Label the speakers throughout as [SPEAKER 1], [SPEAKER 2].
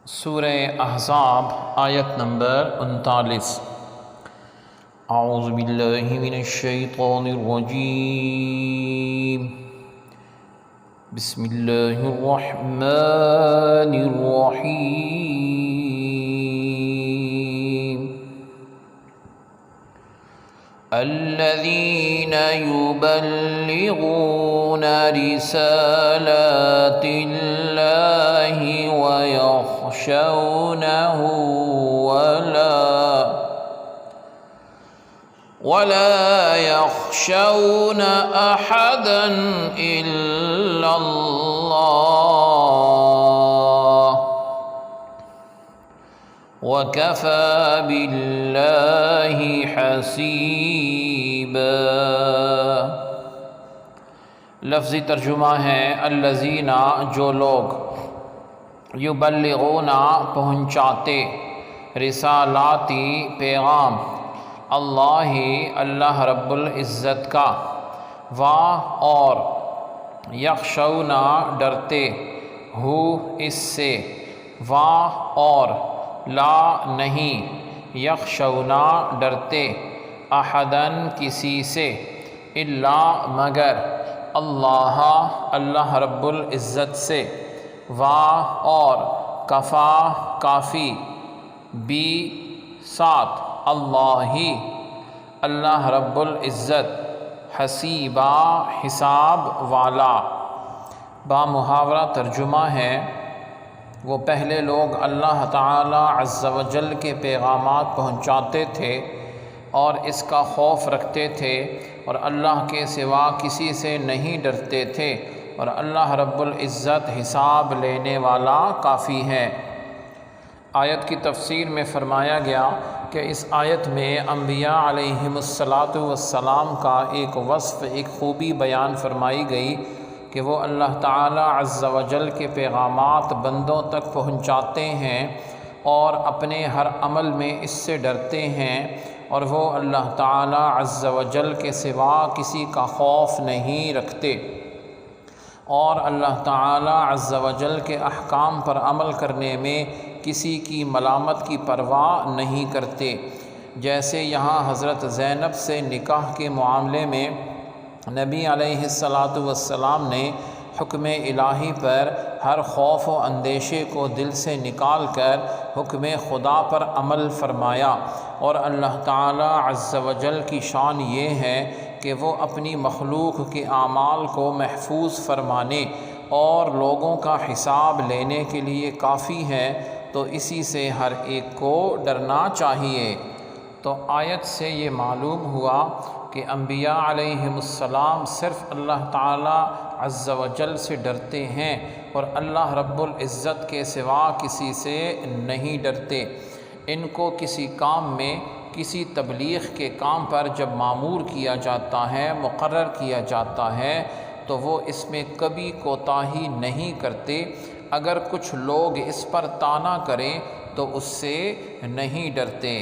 [SPEAKER 1] سورہ احزاب آیت نمبر 39۔ اعوذ باللہ من الشیطان الرجیم، بسم اللہ الرحمن الرحیم۔ الذین یبلغون رسالات اللہ ويخشونه ولا يخشون أحدا إلا الله وكفى بالله حسيبا۔ لفظی ترجمہ ہے الذین، جو لوگ، یبلغون پہنچاتے، رسالاتی پیغام، اللہ رب العزت کا، اور یخشون ڈرتے، اس سے، اور لا نہیں، یخشون ڈرتے، احدن کسی سے، الا مگر، اللہ رب العزت سے، اور کفا کافی، بھی ساتھ، اللہ رب العزت، حسیبا حساب والا۔ بامحاورہ ترجمہ ہے، وہ پہلے لوگ اللہ تعالی عز و جل کے پیغامات پہنچاتے تھے اور اس کا خوف رکھتے تھے اور اللہ کے سوا کسی سے نہیں ڈرتے تھے، اور اللہ رب العزت حساب لینے والا کافی ہے۔ آیت کی تفسیر میں فرمایا گیا کہ اس آیت میں انبیاء علیہم السلام کا ایک وصف، ایک خوبی بیان فرمائی گئی کہ وہ اللہ تعالی عز و جل کے پیغامات بندوں تک پہنچاتے ہیں اور اپنے ہر عمل میں اس سے ڈرتے ہیں، اور وہ اللہ تعالی عز و جل کے سوا کسی کا خوف نہیں رکھتے، اور اللہ تعالی عز و جل کے احکام پر عمل کرنے میں کسی کی ملامت کی پرواہ نہیں کرتے۔ جیسے یہاں حضرت زینب سے نکاح کے معاملے میں نبی علیہ السلام نے حکم الہی پر ہر خوف و اندیشے کو دل سے نکال کر حکم خدا پر عمل فرمایا، اور اللہ تعالی عز و جل کی شان یہ ہے کہ وہ اپنی مخلوق کے اعمال کو محفوظ فرمانے اور لوگوں کا حساب لینے کے لیے کافی ہے، تو اسی سے ہر ایک کو ڈرنا چاہیے۔ تو آیت سے یہ معلوم ہوا کہ انبیاء علیہم السلام صرف اللہ تعالی عز و جل سے ڈرتے ہیں اور اللہ رب العزت کے سوا کسی سے نہیں ڈرتے۔ ان کو کسی کام میں، کسی تبلیغ کے کام پر جب مامور کیا جاتا ہے، مقرر کیا جاتا ہے، تو وہ اس میں کبھی کوتاہی نہیں کرتے۔ اگر کچھ لوگ اس پر طعنا کریں تو اس سے نہیں ڈرتے۔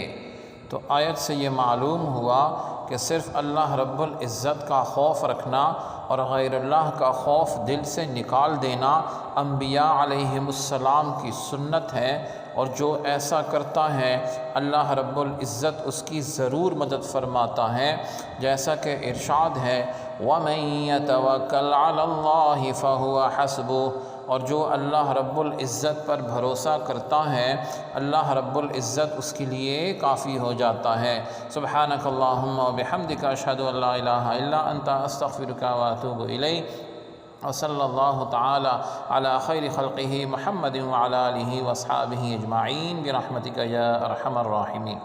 [SPEAKER 1] تو آیت سے یہ معلوم ہوا کہ صرف اللہ رب العزت کا خوف رکھنا اور غیر اللہ کا خوف دل سے نکال دینا انبیاء علیہم السلام کی سنت ہے، اور جو ایسا کرتا ہے اللہ رب العزت اس کی ضرور مدد فرماتا ہے، جیسا کہ ارشاد ہے وَمَن يَتَوَكَّلْ عَلَى اللَّهِ فَهُوَ حَسْبُهُ، اور جو اللہ رب العزت پر بھروسہ کرتا ہے اللہ رب العزت اس کے لیے کافی ہو جاتا ہے۔ سبحانک اللہم وبحمدک، اشہد ان لا الہ الا انت، استغفرک واتوب الیک، وصلی اللہ تعالی علی خیر خلقہ محمد وعلی آلہ واصحابہ اجمعین برحمتک یا ارحم الراحمین۔